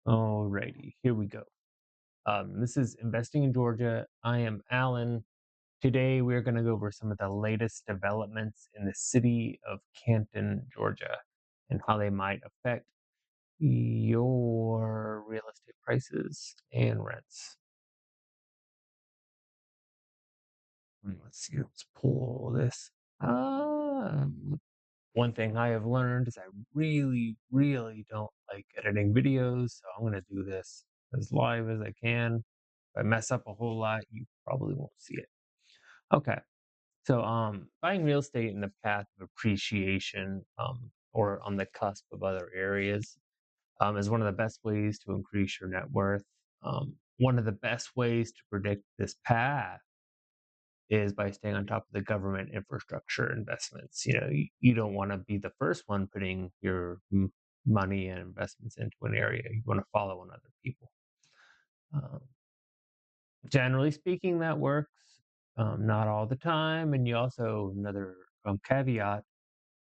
Alrighty, here we go. This is Investing in Georgia. I am Alan. Today, we're going to go over some of the latest developments in the city of Canton, Georgia, and how they might affect your real estate prices and rents. Let's see, let's pull this. One thing I have learned is I really, really don't like editing videos, so I'm going to do this as live as I can. If I mess up a whole lot, you probably won't see it. Okay. So, buying real estate in the path of appreciation, or on the cusp of other areas, is one of the best ways to increase your net worth. One of the best ways to predict this path is by staying on top of the government infrastructure investments. You don't want to be the first one putting your money and investments into an area. You want to follow on other people. Um, Generally speaking, that works. Not all the time, and you also another caveat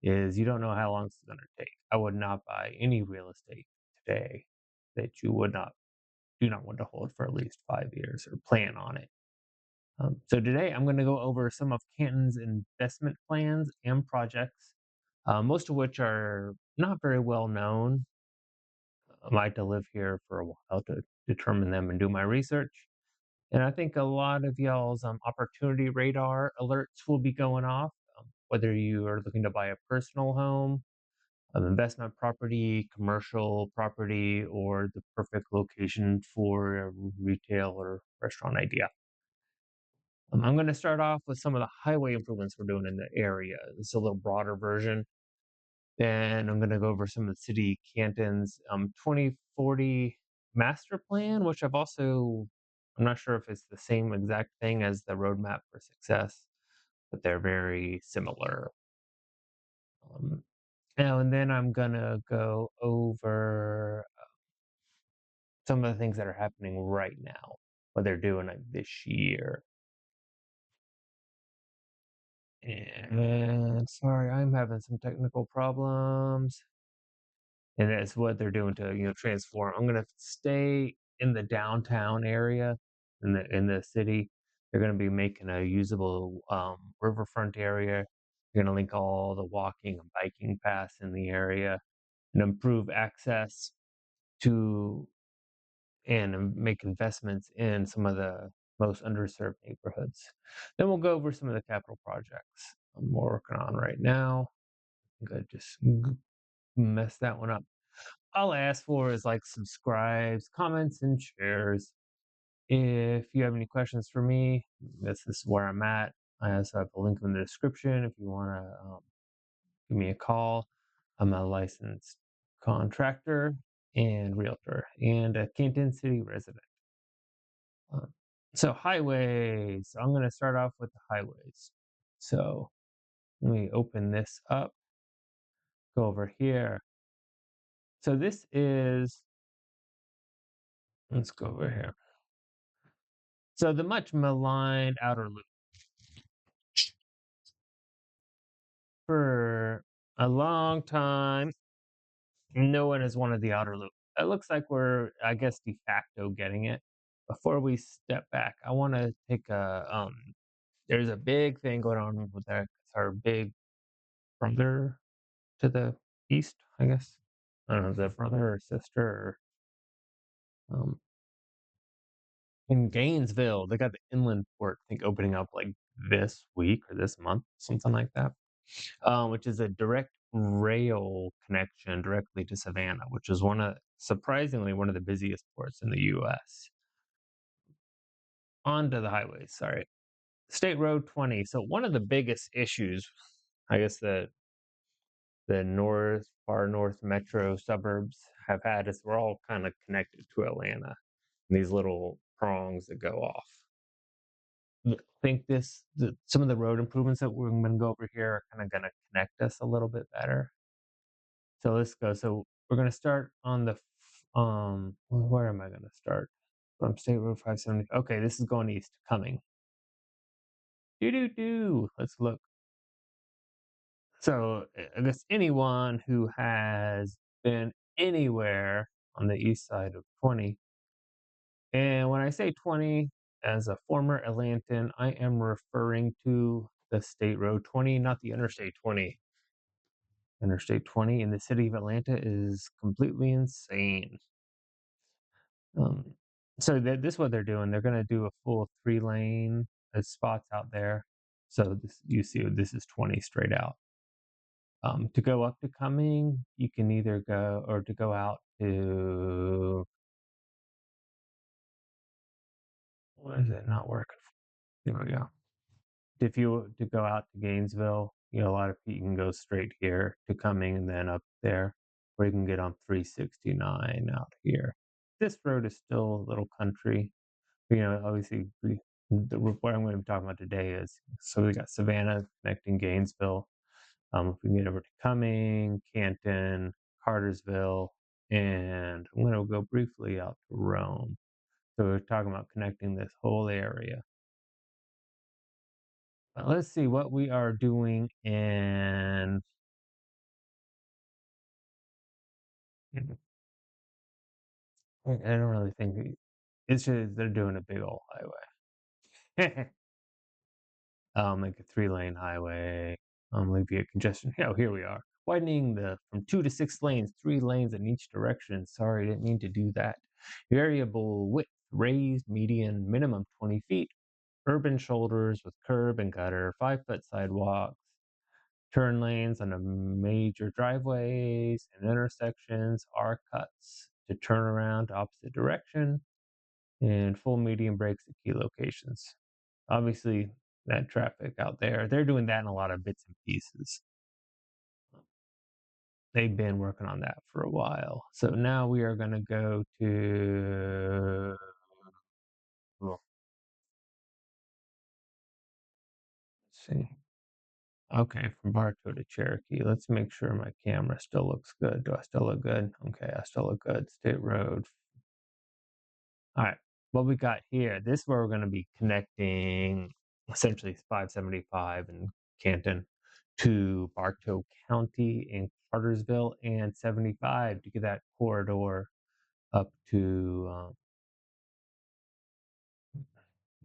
is you don't know how long it's going to take. I would not buy any real estate today that you would not do not want to hold for at least 5 years or plan on it. So today I'm going to go over some of Canton's investment plans and projects, most of which are not very well known. I had to live here for a while to determine them and do my research. And I think a lot of y'all's opportunity radar alerts will be going off, whether you are looking to buy a personal home, an investment property, commercial property, or the perfect location for a retail or restaurant idea. I'm going to start off with some of the highway improvements we're doing in the area. It's a little broader version. Then I'm going to go over some of the city Canton's 2040 master plan, which I'm not sure if it's the same exact thing as the roadmap for success, but they're very similar. Um, and then I'm going to go over some of the things that are happening right now, what they're doing like this year. And sorry, I'm having some technical problems. And that's what they're doing to, transform. I'm gonna stay in the downtown area in the city. They're gonna be making a usable riverfront area. They're gonna link all the walking and biking paths in the area and improve access to and make investments in some of the most underserved neighborhoods. Then we'll go over some of the capital projects I'm working on right now. I think I just messed that one up. All I ask for is like subscribes, comments, and shares. If you have any questions for me, this is where I'm at. I also have a link in the description if you want to give me a call. I'm a licensed contractor and realtor and a Canton City resident. Uh, so highways, I'm going to start off with the highways. So let me open this up, go over here. So this is, let's go over here. So the much maligned outer loop for a long time, no one has wanted the outer loop. It looks like we're, I guess, de facto getting it. Before we step back, I want to take a there's a big thing going on with that. It's our big brother to the east, I guess. I don't know, is that brother or sister or in Gainesville, they got the inland port, I think, opening up like this week or this month, something like that. Which is a direct rail connection directly to Savannah, which is surprisingly one of the busiest ports in the U.S. Onto the highways, sorry. State Road 20. So one of the biggest issues, I guess, the far north metro suburbs have had is we're all kind of connected to Atlanta. And these little prongs that go off. I think some of the road improvements that we're going to go over here are kind of going to connect us a little bit better. So let's go. So we're gonna start on the where am I gonna start? From State Road 570. Okay, this is going east, coming. Do do do. Let's look. So I guess anyone who has been anywhere on the east side of 20. And when I say 20, as a former Atlantan, I am referring to the State Road 20, not the Interstate 20. Interstate 20 in the city of Atlanta is completely insane. Um, so this is what they're doing. They're going to do a full 3 lane spots out there. So this, you see, this is 20 straight out. To go up to Cumming, you can either go or to go out to, what is it not working? There we go. If you to go out to Gainesville, a lot of people can go straight here to Cumming and then up there, or you can get on 369 out here. This road is still a little country. Obviously, what I'm going to be talking about today is, so we got Savannah connecting Gainesville. If we can get over to Cumming, Canton, Cartersville, and I'm going to go briefly out to Rome. So we're talking about connecting this whole area. Let's see what we are doing in. I don't really think it's just they're doing a big old highway. Like a 3 lane highway. Alleviate congestion. Oh, here we are. Widening the from 2 to 6 lanes, 3 lanes in each direction. Sorry, didn't mean to do that. Variable width, raised, median, minimum 20 feet. Urban shoulders with curb and gutter, 5 foot sidewalks, turn lanes on the major driveways and intersections, R cuts to turn around to opposite direction, and full median brakes at key locations. Obviously, that traffic out there, they're doing that in a lot of bits and pieces. They've been working on that for a while. So now we are going to go to, well, let's see. Okay, from Bartow to Cherokee. Let's make sure my camera still looks good. Do I still look good? Okay, I still look good. State Road. All right, what we got here, this is where we're going to be connecting essentially 575 in Canton to Bartow County in Cartersville and 75 to get that corridor up to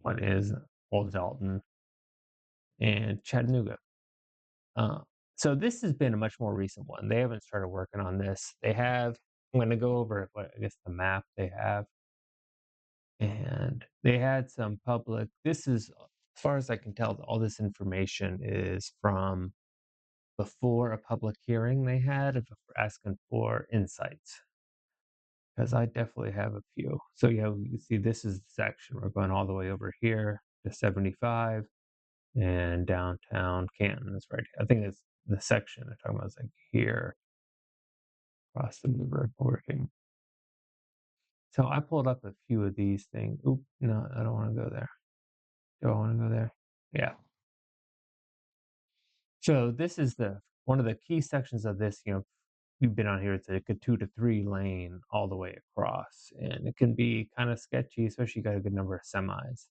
what is Old Dalton and Chattanooga. Uh, so this has been a much more recent one. They haven't started working on this. They have. I'm going to go over what I guess the map they have, and they had some public. This is, as far as I can tell, all this information is from before a public hearing they had asking for insights. Because I definitely have a few. So yeah, you can see this is the section. We're going all the way over here to 75 and downtown Canton is right here. I think it's the section they're talking about is like here across the river working. So I pulled up a few of these things. Oop, no, I don't want to go there. Do I want to go there? Yeah. So this is the one of the key sections of this, we've been on here. It's like a 2 to 3 lane all the way across, and it can be kind of sketchy, especially you got a good number of semis.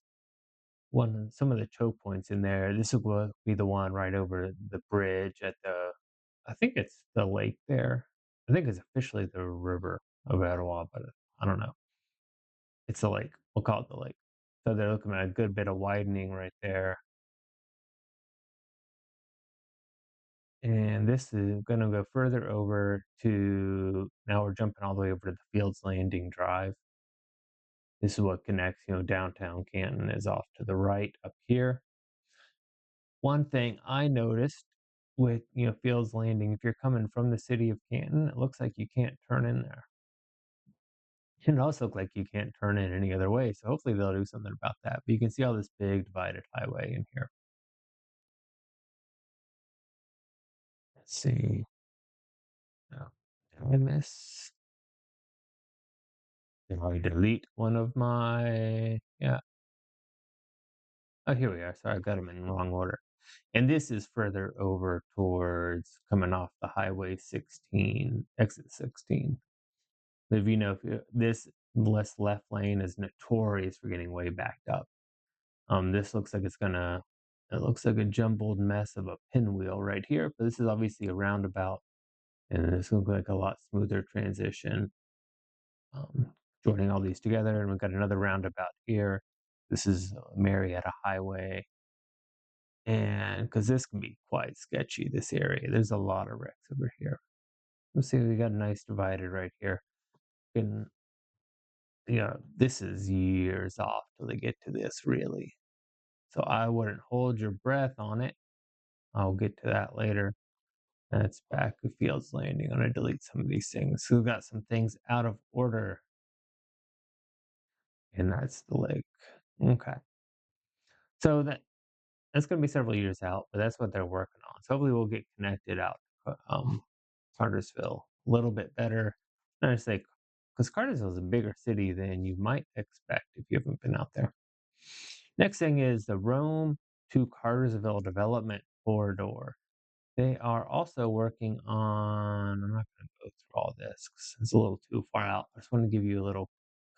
Some of the choke points in there. This will be the one right over the bridge at the. I think it's the lake there. I think it's officially the river of Etowah, but I don't know. It's the lake. We'll call it the lake. So they're looking at a good bit of widening right there. And this is going to go further over to, now we're jumping all the way over to the Fields Landing Drive. This is what connects, downtown Canton is off to the right up here. One thing I noticed with, Fields Landing, if you're coming from the city of Canton, it looks like you can't turn in there. It also looks like you can't turn in any other way. So hopefully they'll do something about that. But you can see all this big divided highway in here. Let's see. Oh, did I miss? Did I delete one of my? Yeah. Oh, here we are. Sorry, I got them in wrong order. And this is further over towards coming off the Highway 16, exit 16. If this less left lane is notorious for getting way backed up. This looks like it looks like a jumbled mess of a pinwheel right here, but this is obviously a roundabout, and this looks like a lot smoother transition. um, joining all these together, and we've got another roundabout here. This is Marietta Highway, and because this can be quite sketchy, this area. There's a lot of wrecks over here. Let's see, we got a nice divided right here. And this is years off till they get to this, really. So I wouldn't hold your breath on it. I'll get to that later. That's back to Fields Landing. I'm gonna delete some of these things. So we've got some things out of order, and that's the lake. Okay. So that's gonna be several years out, but that's what they're working on. So hopefully we'll get connected out Cartersville a little bit better. Not to say because Cartersville is a bigger city than you might expect if you haven't been out there. Next thing is the Rome to Cartersville Development Corridor. They are also working on, I'm not going to go through all this because it's a little too far out. I just want to give you a little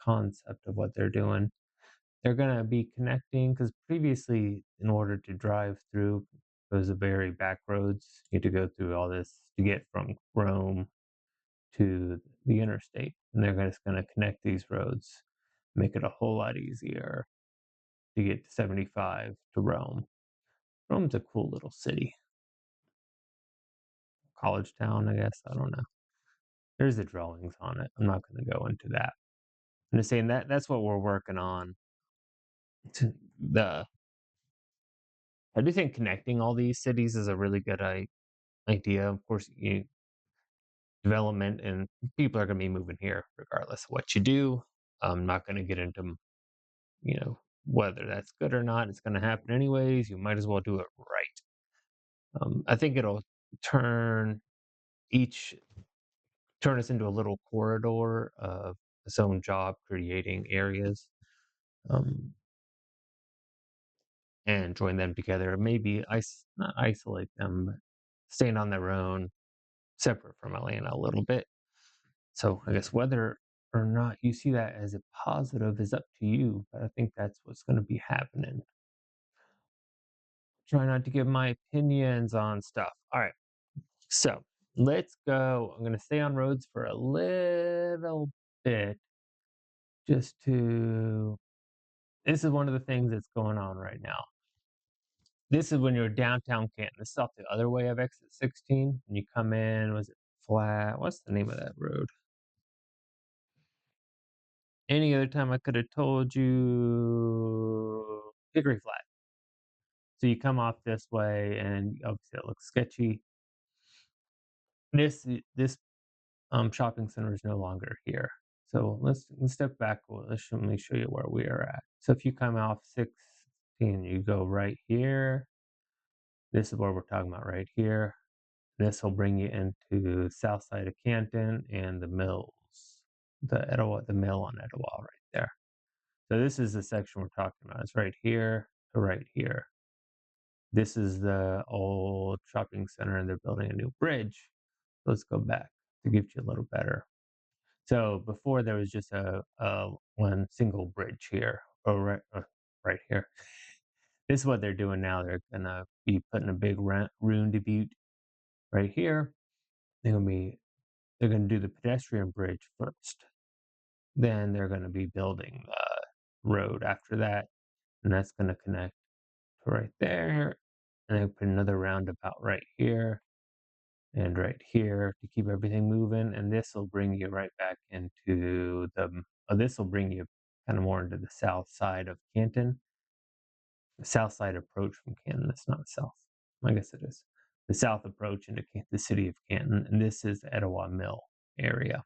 concept of what they're doing. They're going to be connecting because previously, in order to drive through those very back roads, you had to go through all this to get from Rome to the interstate. And they're just going to connect these roads, make it a whole lot easier to get to 75 to Rome. Rome's a cool little city, college town, I guess. I don't know. There's the drawings on it. I'm not going to go into that. I'm just saying that's what we're working on. The I do think connecting all these cities is a really good idea. Of course, development and people are going to be moving here regardless of what you do. I'm not going to get into whether that's good or not. It's going to happen anyways. You might as well do it right. I think it'll turn each turn us into a little corridor of its own job creating areas, um, and join them together. Maybe not isolate them, but stand on their own, separate from Atlanta a little bit. So I guess whether or not you see that as a positive is up to you, but I think that's what's going to be happening. Try not to give my opinions on stuff. All right. So let's go. I'm going to stay on roads for a little bit just to. This is one of the things that's going on right now. This is when you're downtown Canton. This is off the other way of exit 16. When you come in, was it flat? What's the name of that road? Any other time I could have told you Hickory Flat. So you come off this way, and obviously it looks sketchy. This shopping center is no longer here. So let's step back. Let me show you where we are at. So if you come off 16, you go right here. This is what we're talking about right here. This will bring you into the south side of Canton and the mills, the mill on Etowah right there. So this is the section we're talking about. It's right here to right here. This is the old shopping center, and they're building a new bridge. Let's go back to give you a little better. So before there was just a one single bridge here, or right here. This is what they're doing now. They're gonna be putting a big rune butte right here. They're gonna do the pedestrian bridge first. Then they're gonna be building road after that, and that's gonna connect to right there. And they put another roundabout right here and right here to keep everything moving. And this will bring you right back into this will bring you kind of more into the south side of Canton. The south side approach from Canton. That's not south. I guess it is. The south approach into the city of Canton. And this is the Etowah Mill area.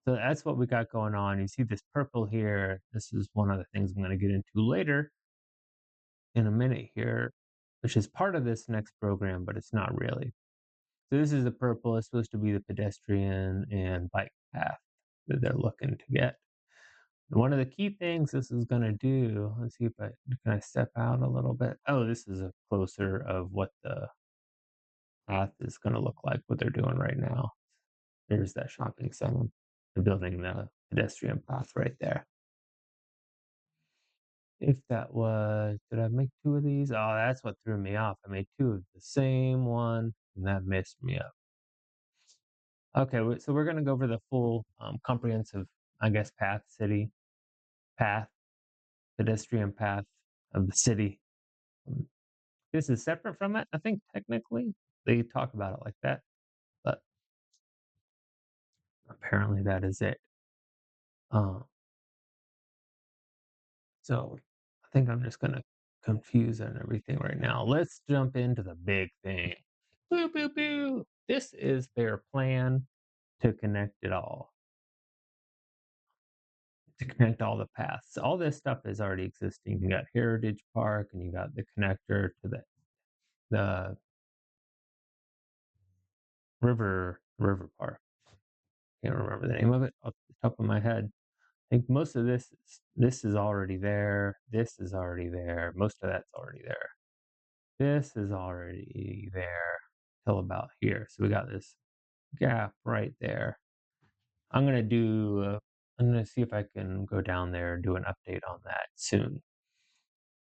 So that's what we got going on. You see this purple here. This is one of the things I'm going to get into later in a minute here, which is part of this next program, but it's not really. So this is the purple. It's supposed to be the pedestrian and bike path that they're looking to get. And one of the key things this is going to do, let's see if can I step out a little bit. Oh, this is a closer of what the path is going to look like, what they're doing right now. There's that shopping center. They're building the pedestrian path right there. If that was, did I make two of these? Oh, that's what threw me off. I made two of the same one, and that messed me up. Okay, so we're gonna go over the full comprehensive, I guess, path, pedestrian path of the city. Um, This is separate from it. I think technically they talk about it like that, but apparently that is it. Uh, so I think I'm just gonna confuse on everything right now. Let's jump into the big thing. Boo, boo, boo. This is their plan to connect it all, to connect all the paths. All this stuff is already existing. You got Heritage Park, and you got the connector to the river park. Can't remember the name of it off the top of my head. I think most of this is already there. This is already there. Most of that's already there. This is already there till about here. So we got this gap right there. I'm gonna do. I'm gonna see if I can go down there and do an update on that soon.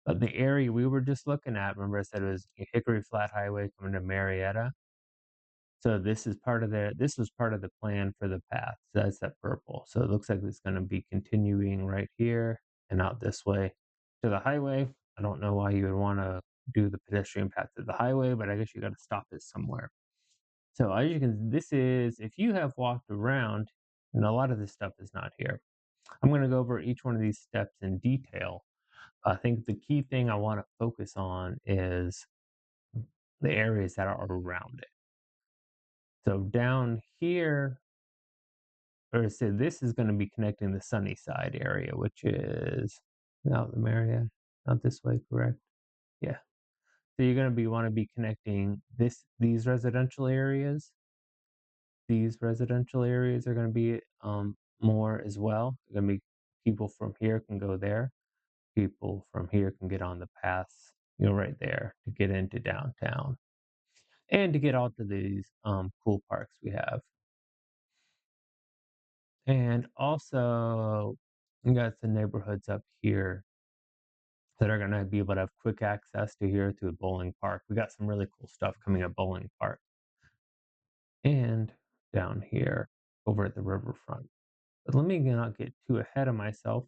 But the area we were just looking at, remember I said it was Hickory Flat Highway coming to Marietta. So this was part of the plan for the path. So that's that purple. So it looks like it's going to be continuing right here and out this way to the highway. I don't know why you would want to do the pedestrian path to the highway, but I guess you got to stop it somewhere. So as you can, this is if you have walked around, and a lot of this stuff is not here. I'm going to go over each one of these steps in detail. I think the key thing I want to focus on is the areas that are around it. So down here, or say this is going to be connecting the Sunnyside area, which is out the Marietta, out this way, correct? Yeah. So you're going to be want to be connecting these residential areas. These residential areas are going to be more as well. Going to be people from here can go there. People from here can get on the paths, right there to get into downtown and to get out to these cool parks we have. And also, we got some neighborhoods up here that are gonna be able to have quick access to here to a bowling park. We got some really cool stuff coming at bowling park. And down here over at the riverfront. But let me not get too ahead of myself.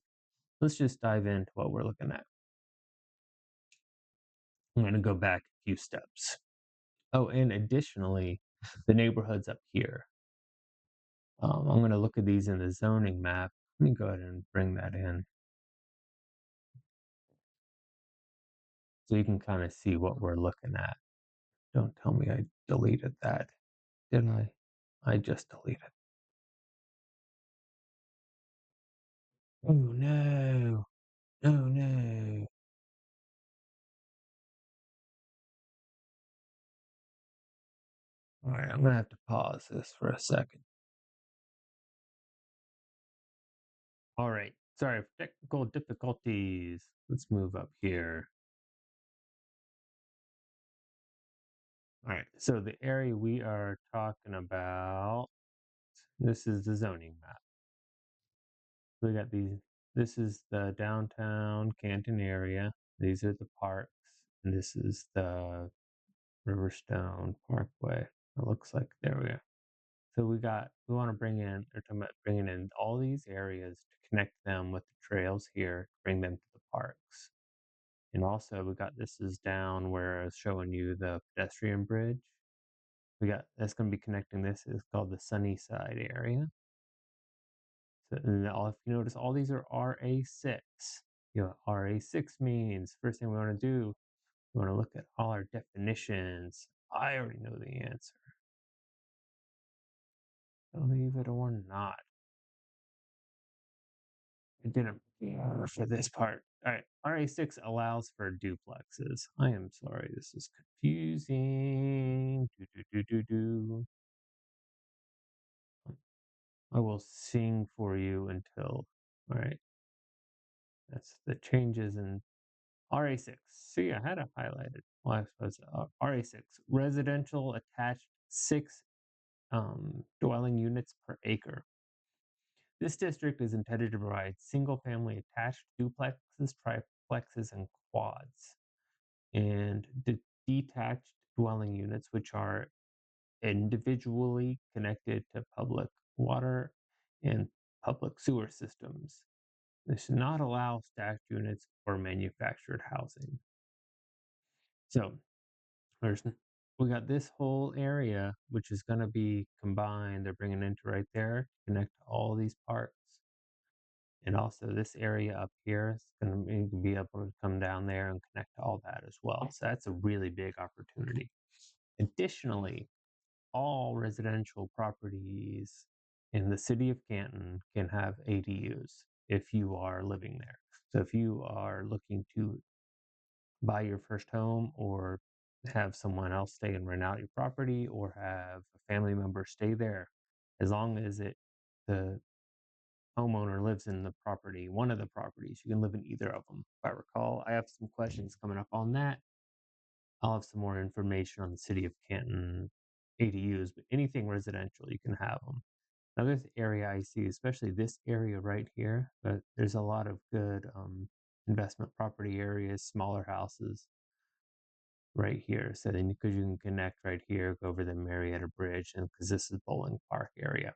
Let's just dive into what we're looking at. I'm gonna go back a few steps. Oh, and additionally, the neighborhoods up here. I'm gonna look at these in the zoning map. Let me go ahead and bring that in so you can kind of see what we're looking at. Don't tell me I deleted that. Did I? I just deleted. Oh no. Oh no. All right, I'm gonna have to pause this for a second. All right. Sorry for technical difficulties. Let's move up here. All right. So the area we are talking about, this is the zoning map. We got these. This is the downtown Canton area. These are the parks, and this is the Riverstone Parkway. It looks like there we go. So we want to they're talking about bringing in all these areas to connect them with the trails here, bring them to the parks. And also we got this is down where I was showing you the pedestrian bridge. We got that's going to be connecting this is called the Sunnyside area. So and if you notice, all these are RA6. You know what RA6 means. First thing we want to do, we want to look at all our definitions. I already know the answer. Believe it or not. I didn't for this part. All right, RA6 allows for duplexes. I am sorry, this is confusing. Do. I will sing for you until. All right, that's the changes in RA6. See, I had it highlighted. Well, I suppose RA6 residential attached 6 dwelling units per acre. This district is intended to provide single-family attached duplexes, triplexes, and quads, and detached dwelling units, which are individually connected to public water and public sewer systems. They should not allow stacked units or manufactured housing. So there's we got this whole area which is going to be combined. They're bringing into right there to connect all these parks, and also this area up here is going to be able to come down there and connect to all that as well. So that's a really big opportunity. Additionally, all residential properties in the city of Canton can have ADUs if you are living there. So if you are looking to buy your first home or have someone else stay and rent out your property or have a family member stay there, as long as the homeowner lives in the property, one of the properties, you can live in either of them. If I recall, I have some questions coming up on that. I'll have some more information on the city of Canton ADUs, but anything residential, you can have them. Another area I see, especially this area right here, but there's a lot of good investment property areas, smaller houses right here. So then, because you can connect right here, go over the Marietta Bridge, and because this is Bowling Park area.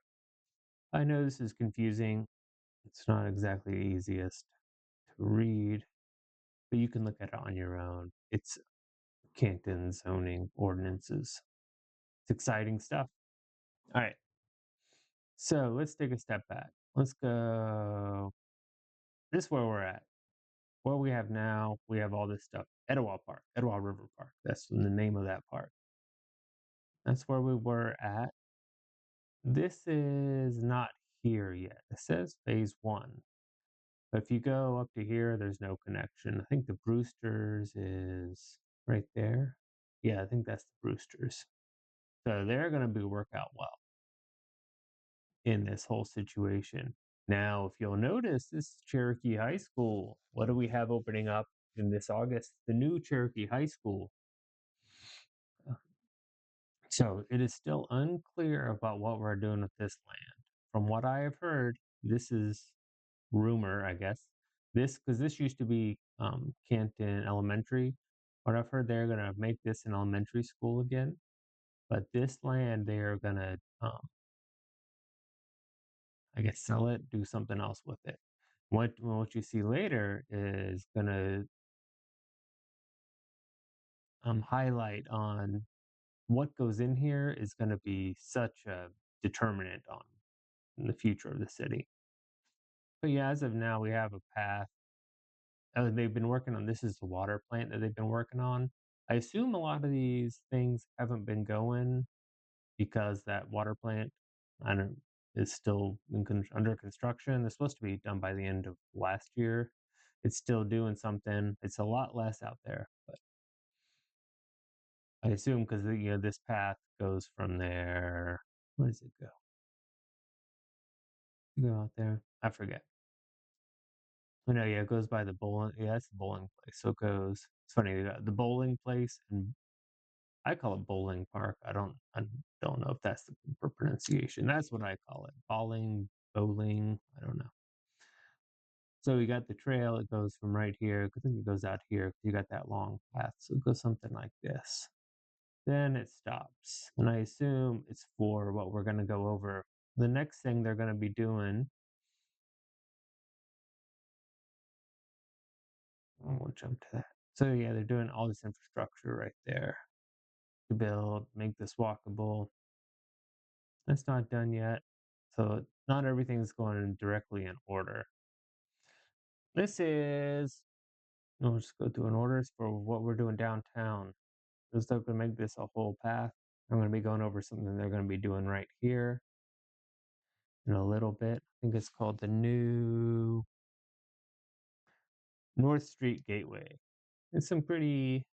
I know this is confusing. It's not exactly the easiest to read, but you can look at it on your own. It's Canton zoning ordinances. It's exciting stuff. All right. So let's take a step back. Let's go. This is where we're at. What we have now, we have all this stuff. Etowah Park, Etowah River Park. That's the name of that park. That's where we were at. This is not here yet. It says phase one. But if you go up to here, there's no connection. I think the Brewsters is right there. Yeah, I think that's the Brewsters. So they're going to be work out well in this whole situation. Now, if you'll notice, this is Cherokee High School. What do we have opening up in this August? The new Cherokee High School. So it is still unclear about what we're doing with this land. From what I have heard, this is rumor, I guess. Because this used to be Canton Elementary. What I've heard, they're gonna make this an elementary school again. But this land, they are gonna, I guess, sell it, do something else with it. What you see later is gonna highlight on what goes in here is gonna be such a determinant on the future of the city. But yeah, as of now, we have a path. They've been working on this is the water plant that they've been working on. I assume a lot of these things haven't been going because that water plant, I don't is still under construction. It's supposed to be done by the end of last year. It's still doing something. It's a lot less out there, but I assume because this path goes from there. Where does it go? Go out there. I forget. Oh, no, yeah, it goes by the bowling. Yeah, it's the bowling place. So it goes. It's funny. They got the bowling place, and I call it bowling park. I don't know if that's the proper pronunciation. That's what I call it. Bowling. I don't know. So we got the trail. It goes from right here. I think it goes out here. You got that long path. So it goes something like this. Then it stops, and I assume it's for what we're going to go over. The next thing they're going to be doing. I won't jump to that. So yeah, they're doing all this infrastructure right there to build, make this walkable. That's not done yet. So not everything's going directly in order. This is, I'll just go through an orders for what we're doing downtown. Just going to make this a whole path. I'm going to be going over something they're going to be doing right here in a little bit. I think it's called the new North Street Gateway. It's some pretty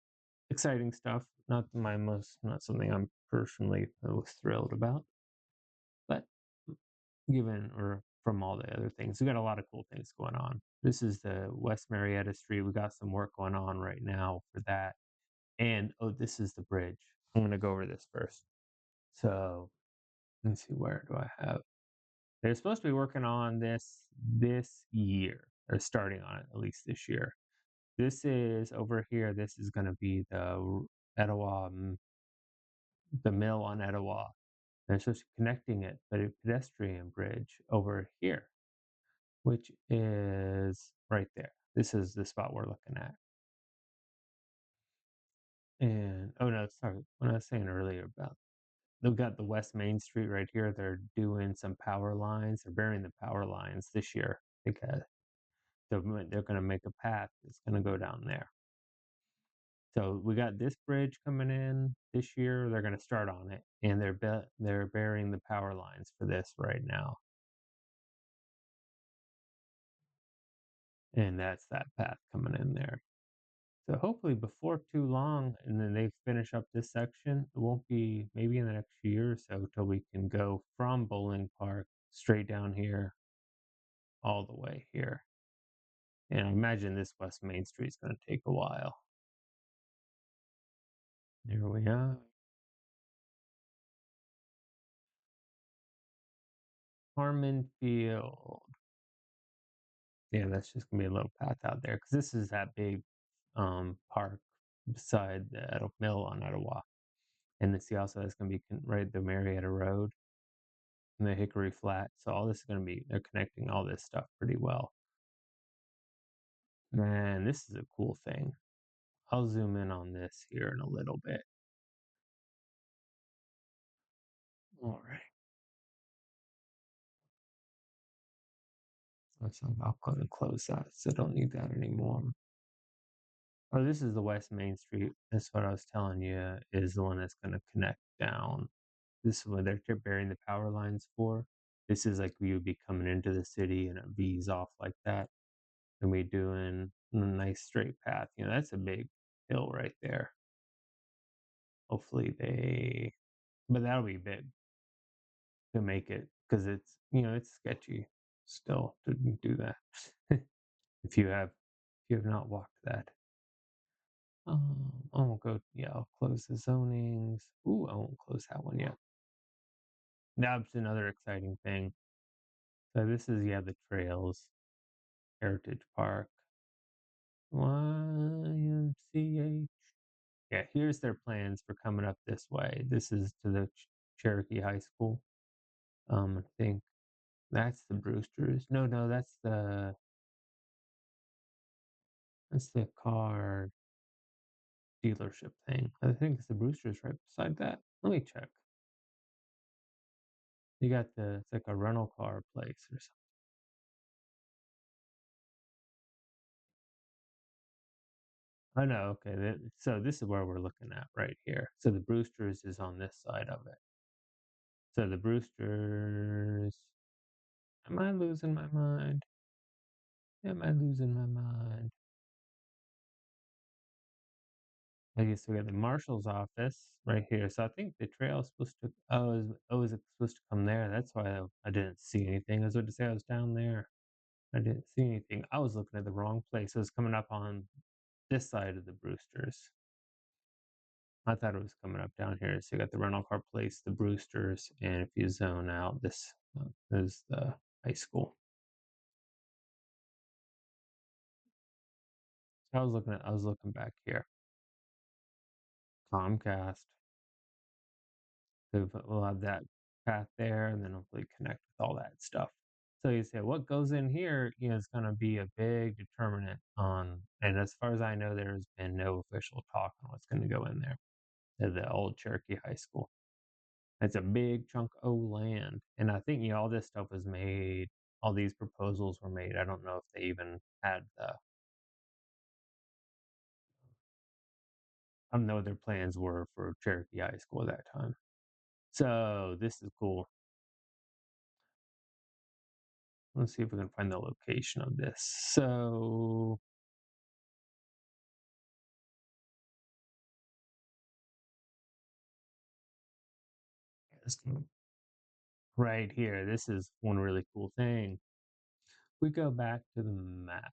exciting stuff. Not something I'm personally most thrilled about, but given or from all the other things, we got a lot of cool things going on. This is the West Marietta Street. We got some work going on right now for that. And oh, this is the bridge. I'm going to go over this first. So let's see, where do I have? They're supposed to be working on this year, or starting on it at least this year. This is over here. This is going to be the Etowah the mill on Etowah. They're supposed to be connecting it, but a pedestrian bridge over here, which is right there. This is the spot we're looking at. And oh no, sorry, what I was saying earlier about they've got the West Main Street right here. They're doing some power lines. They're burying the power lines this year because they're going to make a path that's going to go down there. So we got this bridge coming in this year. They're going to start on it, and they're burying the power lines for this right now, and that's that path coming in there. So hopefully before too long, and then they finish up this section. It won't be maybe in the next year or so till we can go from Bowling Park straight down here all the way here. And I imagine this West Main Street is going to take a while. There we are. Harmon Field. Yeah, that's just gonna be a little path out there because this is that big park beside the Mill on Etowah. And then see also that's gonna be right the Marietta Road and the Hickory Flat. So all this is gonna be they're connecting all this stuff pretty well. Man, this is a cool thing. I'll zoom in on this here in a little bit. All right. So I'll go and close that. So I don't need that anymore. Oh, this is the West Main Street. That's what I was telling you is the one that's going to connect down. This is where they're burying the power lines for. This is like we would be coming into the city and it V's off like that. And we doing a nice straight path. You know, that's a big hill right there. Hopefully but that'll be big to make it because it's, it's sketchy still to do that. If you have not walked that. I won't go. Yeah, I'll close the zonings. Ooh, I won't close that one yet. That's another exciting thing. So this is the trails, Heritage Park, YMCH. Yeah, here's their plans for coming up this way. This is to the Cherokee High School. I think that's the Brewsters. No, that's the car dealership thing. I think it's the Brewsters right beside that. Let me check. You got it's like a rental car place or something. Oh no, okay. So this is where we're looking at right here. So the Brewsters is on this side of it. So the Brewsters. Am I losing my mind? Am I losing my mind? I guess we got the marshal's office right here. So I think the trail is supposed to. Was it supposed to come there? That's why I didn't see anything. I was about to say I was down there. I didn't see anything. I was looking at the wrong place. It was coming up on this side of the Brewsters. I thought it was coming up down here. So you got the rental car place, the Brewsters, and if you zone out, this is the high school. So I was looking back here. Comcast. So we'll have that path there, and then hopefully connect with all that stuff. So you say what goes in here is going to be a big determinant on, and as far as I know, there's been no official talk on what's going to go in there. The old Cherokee High School. It's a big chunk of land, and I think all this stuff was made. All these proposals were made. I don't know if they even had the. I don't know what their plans were for Cherokee High School at that time. So this is cool. Let's see if we can find the location of this. So right here, this is one really cool thing. We go back to the map.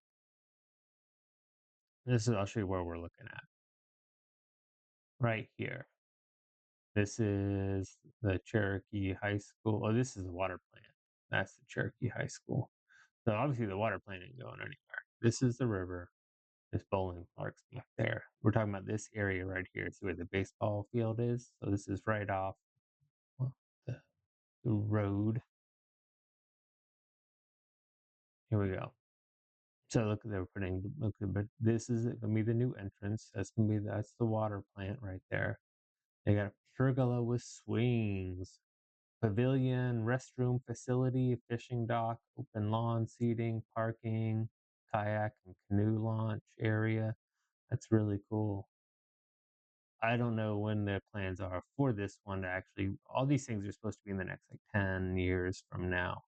I'll show you where we're looking at. Right here. This is the Cherokee High School. Oh, this is the water plant. That's the Cherokee High School. So obviously the water plant ain't going anywhere. This is the river. There's bowling parks back there. We're talking about this area right here. See where the baseball field is? So this is right off well, the, the road. Here we go. So look, they're putting look, but this is gonna be the new entrance. That's the water plant right there. They got a pergola with swings, pavilion, restroom facility, fishing dock, open lawn seating, parking, kayak and canoe launch area. That's really cool. I don't know when the plans are for this one to actually all these things are supposed to be in the next like 10 years from now.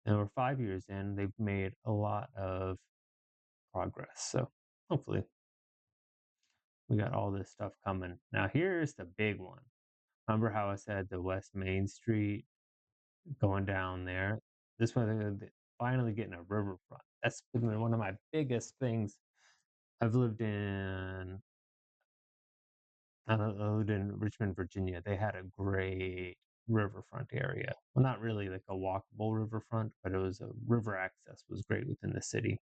And we're 5 years in, they've made a lot of progress. So hopefully we got all this stuff coming. Now here's the big one. Remember how I said the West Main Street going down there? This one they're finally getting a riverfront. That's been one of my biggest things. I've lived in I lived in Richmond, Virginia. They had a great riverfront area. Well, not really like a walkable riverfront, but it was a river access was great within the city.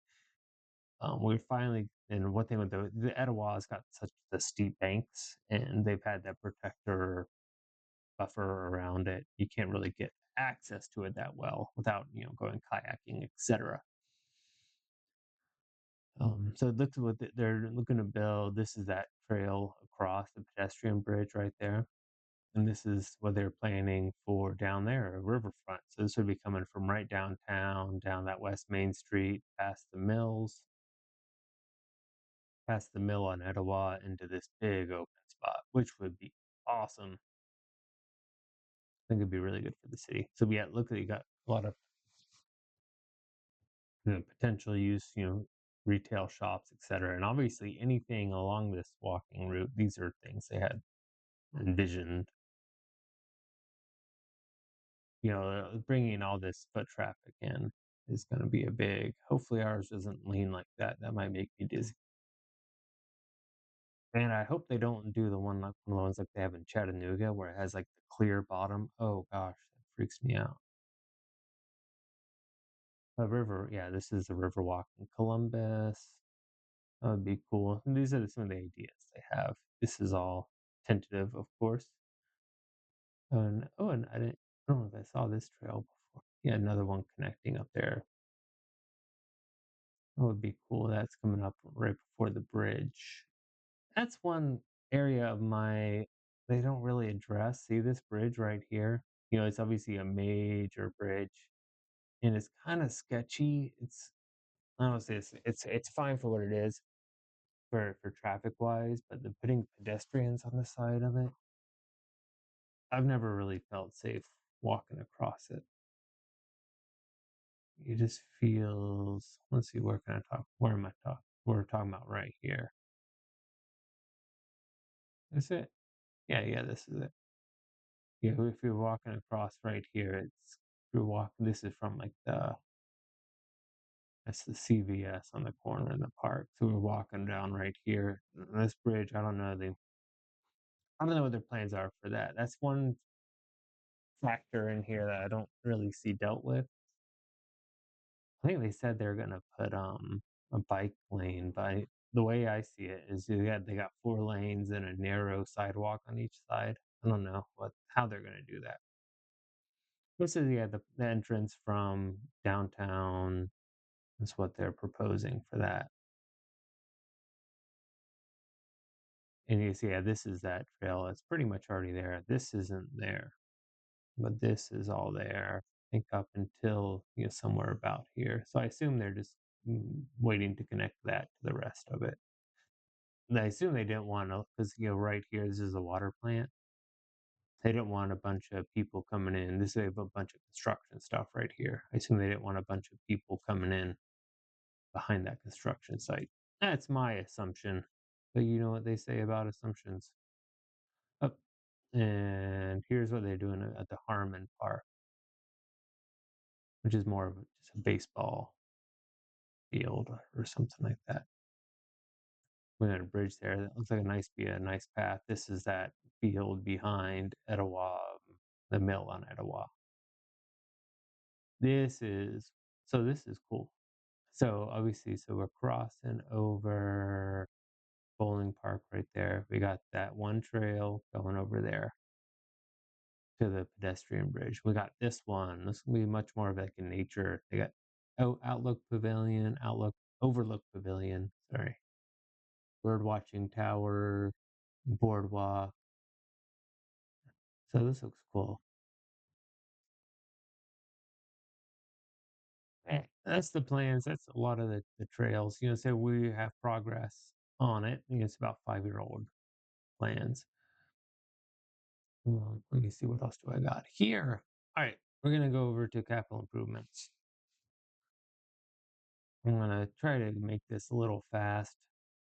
We finally, and one thing with the Etowah's got such the steep banks, and they've had that protector buffer around it. You can't really get access to it that well without going kayaking, etc. So it looks what they're looking to build. This is that trail across the pedestrian bridge right there. And this is what they're planning for down there, a riverfront. So this would be coming from right downtown, down that West Main Street, past the mills, past the mill on Etowah into this big open spot, which would be awesome. I think it'd be really good for the city. So yeah, look at you got a lot of potential use, retail shops, etc. And obviously anything along this walking route, these are things they had envisioned. Bringing all this foot traffic in is going to be a big. Hopefully, ours doesn't lean like that. That might make me dizzy. And I hope they don't do the one of the ones like they have in Chattanooga, where it has like the clear bottom. Oh gosh, that freaks me out. A river, yeah, this is a river walk in Columbus. That would be cool. And these are some of the ideas they have. This is all tentative, of course. And I don't know if I saw this trail before. Yeah, another one connecting up there. That would be cool. That's coming up right before the bridge. That's one area of my they don't really address. See this bridge right here? It's obviously a major bridge and it's kind of sketchy. I don't say it's fine for what it is for traffic wise, but the putting pedestrians on the side of it, I've never really felt safe walking across it. It just feels let's see, where can I talk? Where am I talking? We're talking about right here. Is it? Yeah, this is it. Yeah, if you're walking across right here, you're walking. This is from like that's the CVS on the corner in the park. So we're walking down right here. This bridge, I don't know what their plans are for that. That's one factor in here that I don't really see dealt with. I think they said they're gonna put a bike lane, but the way I see it is they got 4 lanes and a narrow sidewalk on each side. I don't know how they're gonna do that. This is the entrance from downtown. That's what they're proposing for that. And you see, yeah, this is that trail. It's pretty much already there. This isn't there, but this is all there. I think up until somewhere about here. So I assume they're just waiting to connect that to the rest of it. And I assume they didn't want to because right here, this is a water plant. They didn't want a bunch of people coming in. This is a bunch of construction stuff right here. I assume they didn't want a bunch of people coming in behind that construction site. That's my assumption. But you know what they say about assumptions. Oh, and here's what they're doing at the Harmon Park, which is more of just a baseball field or something like that. We got a bridge there that looks like a nice path. This is that field behind Etowah, the mill on Etowah. This is This is cool. So obviously, so we're crossing over Bowling Park right there. We got that one trail going over there to the pedestrian bridge. We got this one. This will be much more of like a nature. They got Outlook Pavilion, Outlook Overlook Pavilion. Sorry, bird watching tower, boardwalk. So this looks cool. That's the plans. That's a lot of the trails. So we have progress on it. It's about 5-year old plans. Let me see what else do I got here. All right, we're gonna go over to capital improvements. I'm gonna try to make this a little fast.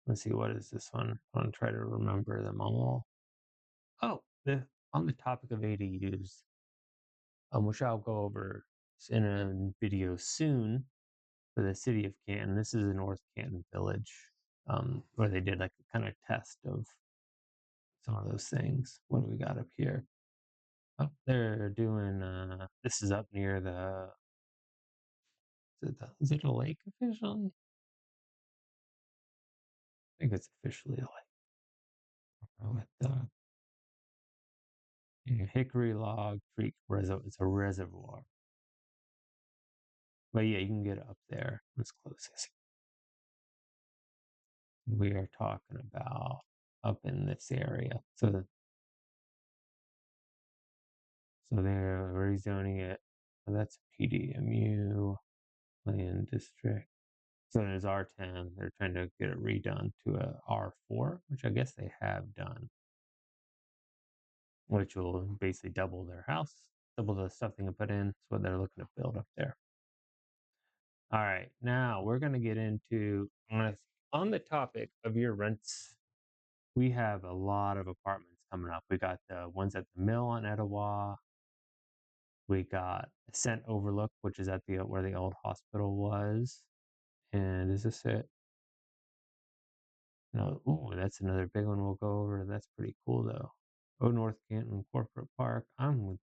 Let's see, what is this one? I'm gonna try to remember them all. Oh, on the topic of ADUs, which I'll go over in a video soon for the city of Canton. This is in North Canton Village, where they did like a kind of test of some of those things. What do we got up here? Oh, they're doing. This is up near the. Is it a lake officially? I think it's officially a lake. With the Hickory Log Creek Reservoir. It's a reservoir. But yeah, you can get up there. Let's close this. We are talking about up in this area. So they're rezoning it. So that's PDMU land district. So there's R10. They're trying to get it redone to a R4, which I guess they have done, which will basically double their house, double the stuff they can put in. That's what they're looking to build up there. All right, now we're going to get into on the topic of your rents. We have a lot of apartments coming up. We got the ones at the mill on Etowah. We got Ascent Overlook, which is at the where the old hospital was. And is this it? No. Ooh, that's another big one we'll go over. That's pretty cool though. Oh, North Canton Corporate Park. I'm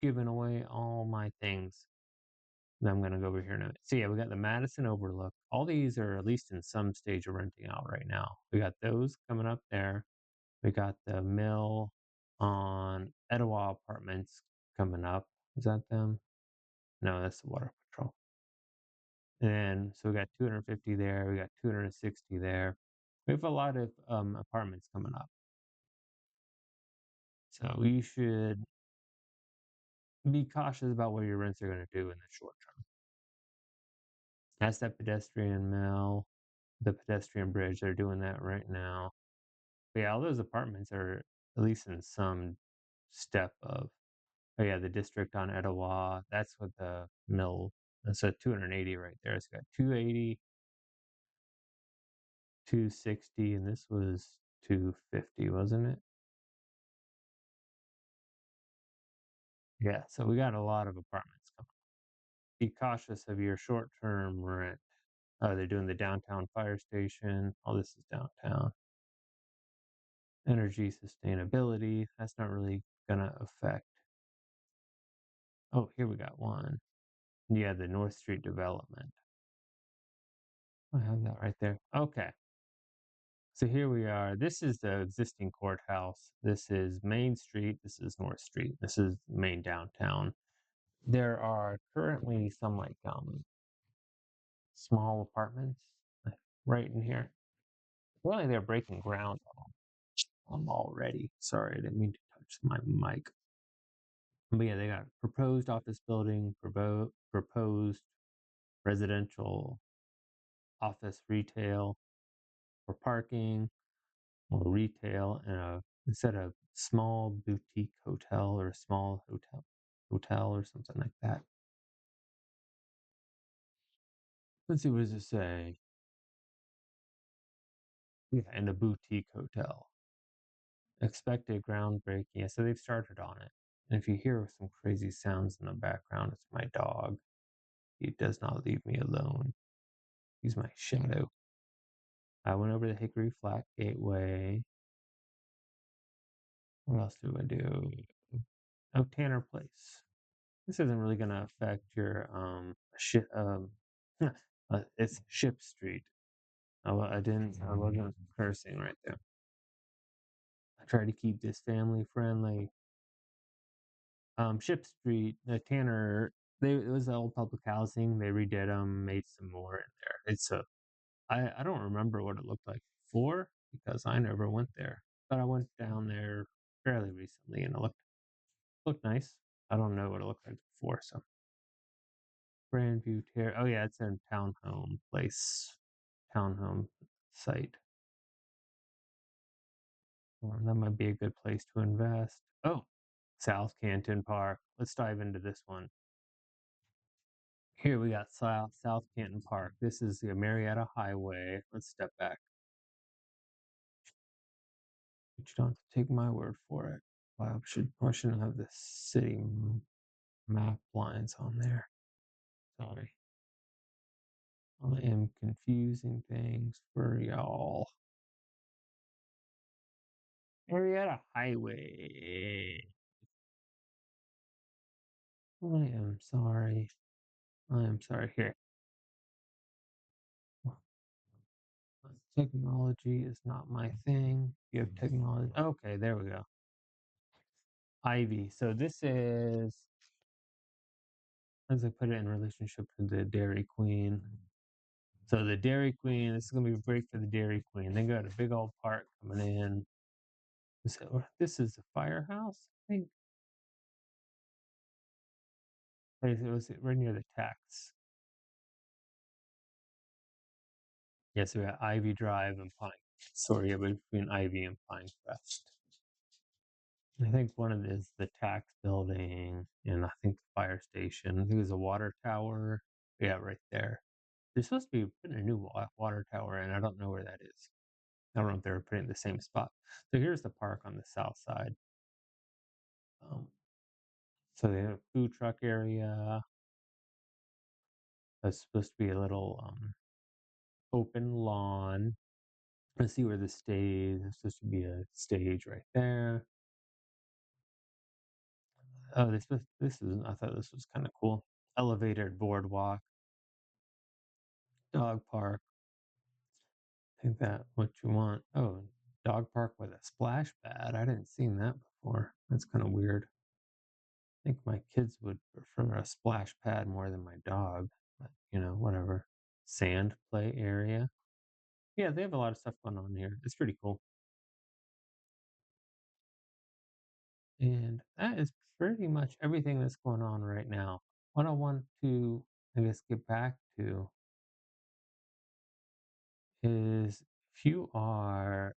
giving away all my things. I'm going to go over here now. So yeah, we got the Madison Overlook. All these are at least in some stage of renting out right now. We got those coming up there. We got the mill on Etowah Apartments coming up. Is that them? No, that's the Water Patrol. And so we got 250 there. We got 260 there. We have a lot of apartments coming up. So you should be cautious about what your rents are going to do in the short term. That's that pedestrian mill, the pedestrian bridge. They're doing that right now. But yeah, all those apartments are at least in some step of. Oh yeah, the district on Etowah. That's what the mill. That's a 280 right there. It's got 280, 260, and this was 250, wasn't it? Yeah, so we got a lot of apartments coming. Be cautious of your short-term rent. They're doing the downtown fire station. All this is downtown. Energy sustainability. That's not really gonna affect. Oh, here we got one. Yeah, the North Street development. I have that right there. Okay. So here we are. This is the existing courthouse. This is Main Street. This is North Street. This is main downtown. There are currently some like small apartments right in here. Really, they're breaking ground on them already. Sorry, I didn't mean to touch my mic. But yeah, they got proposed office building, proposed residential office retail or parking or retail and instead of small boutique hotel or small hotel or something like that. Let's see, what does it say? Yeah, and a boutique hotel. Expected groundbreaking. Yeah, so they've started on it. And if you hear some crazy sounds in the background, it's my dog. He does not leave me alone. He's my shadow. I went over the Hickory Flat Gateway. What else do I do? Oh, Tanner Place. This isn't really going to affect your It's Ship Street. I wasn't cursing right there. I try to keep this family friendly. Ship Street, Tanner, it was old public housing. They redid them, made some more in there. I don't remember what it looked like before because I never went there, but I went down there fairly recently and it looked nice. I don't know what it looked like before. So Grandview Terrace. Oh yeah, it's a townhome place, townhome site. Well, that might be a good place to invest. Oh, South Canton Park. Let's dive into this one. Here we got South Canton Park. This is the Marietta Highway. Let's step back. But you don't have to take my word for it. I shouldn't have the city map lines on there. Sorry. I am confusing things for y'all. Marietta Highway. I am sorry. I am sorry. Here. Technology is not my thing. You have technology. Okay, there we go. Ivy. So this is, as I put it in relationship to the Dairy Queen. So the Dairy Queen, this is gonna be great for the Dairy Queen. They got a big old park coming in. This is a firehouse, I think. It was right near the tax. Yes, we got Ivy Drive and Pine. Sorry, between Ivy and Pinecrest. I think one of it is the tax building, and I think the fire station. I think there's a water tower. Yeah, right there. They're supposed to be putting a new water tower in. I don't know where that is. I don't know if they're putting it in the same spot. So here's the park on the south side. Um, so they have a food truck area. That's supposed to be a little open lawn. Let's see where the stage. There's supposed to be a stage right there. Oh, this is. I thought this was kind of cool. Elevated boardwalk, dog park. I think that what you want. Oh, dog park with a splash pad. I didn't seen that before. That's kind of weird. I think my kids would prefer a splash pad more than my dog, but whatever. Sand play area. Yeah, they have a lot of stuff going on here. It's pretty cool. And that is pretty much everything that's going on right now. What I want to, I guess, get back to is if you are,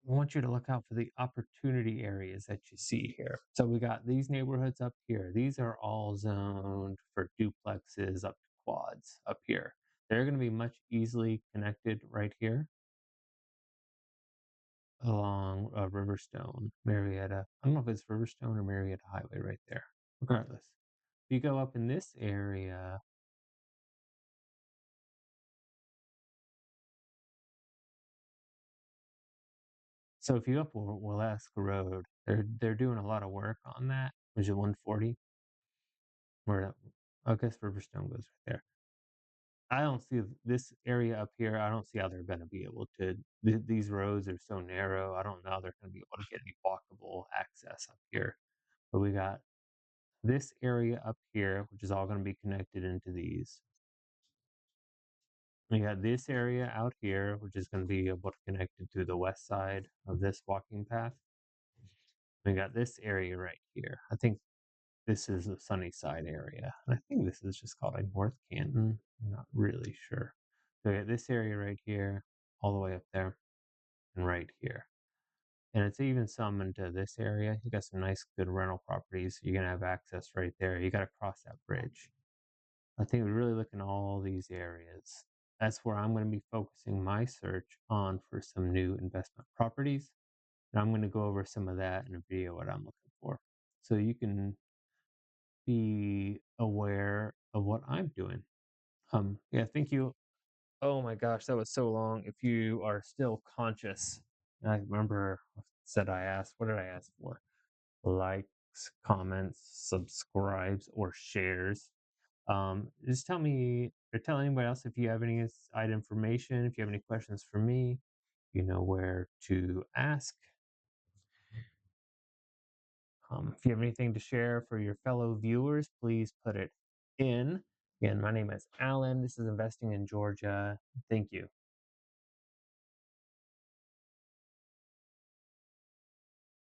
I want you to look out for the opportunity areas that you see here. So we got these neighborhoods up here. These are all zoned for duplexes up to quads up here. They're going to be much easily connected right here along Riverstone, Marietta. I don't know if it's Riverstone or Marietta Highway right there. Regardless, if you go up in this area, so if you go up Waleska Road, they're doing a lot of work on that, which is 140. Where I guess Riverstone goes right there. I don't see this area up here. I don't see how they're going to be able to. These roads are so narrow. I don't know how they're going to be able to get any walkable access up here. But we got this area up here, which is all going to be connected into these. We got this area out here, which is going to be able to connect it to the west side of this walking path. We got this area right here. I think this is the Sunnyside area. And I think this is just called like North Canton. I'm not really sure. So we got this area right here, all the way up there, and right here. And it's even some into this area. You got some nice, good rental properties. You're gonna have access right there. You got to cross that bridge. I think we're really looking at all these areas. That's where I'm going to be focusing my search on for some new investment properties. And I'm going to go over some of that in a video, what I'm looking for. So you can be aware of what I'm doing. Yeah, thank you. Oh my gosh, that was so long. If you are still conscious, I remember what did I ask for? Likes, likes, comments, subscribes, or shares. Just tell me or tell anybody else if you have any side information, if you have any questions for me, you know where to ask. If you have anything to share for your fellow viewers, please put it in. Again, my name is Alan. This is Investing in Georgia. Thank you.